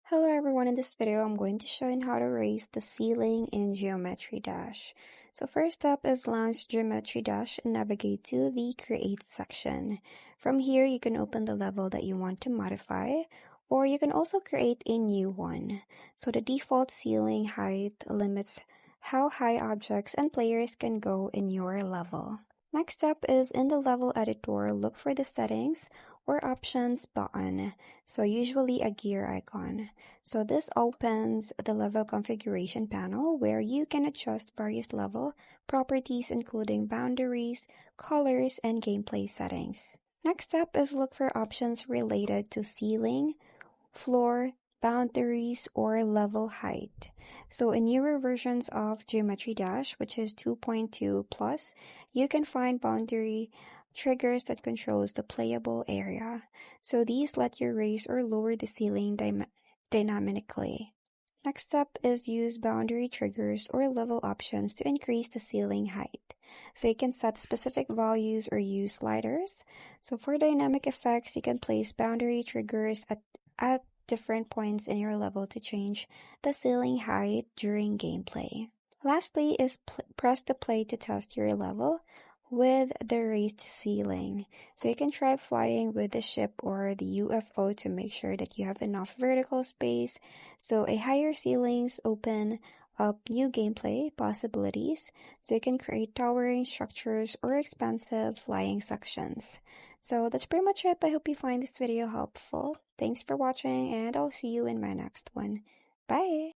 Hello everyone, in this video I'm going to show you how to raise the ceiling in Geometry Dash. So first up is launch Geometry Dash and navigate to the Create section. From here you can open the level that you want to modify, or you can also create a new one. So the default ceiling height limits how high objects and players can go in your level. Next up is in the level editor, look for the settings or options button, so usually a gear icon. So this opens the level configuration panel where you can adjust various level properties including boundaries, colors, and gameplay settings. Next up is look for options related to ceiling, floor, boundaries, or level height. So in newer versions of Geometry Dash, which is 2.2 plus, you can find boundary triggers that controls the playable area. So these let you raise or lower the ceiling dynamically. Next up is use boundary triggers or level options to increase the ceiling height. So you can set specific values or use sliders. So for dynamic effects, you can place boundary triggers at different points in your level to change the ceiling height during gameplay. Lastly is press the play to test your level with the raised ceiling. So you can try flying with the ship or the UFO to make sure that you have enough vertical space. So a higher ceilings open up new gameplay possibilities, so you can create towering structures or expansive flying sections. So that's pretty much it. I hope you find this video helpful. Thanks for watching, and I'll see you in my next one. Bye!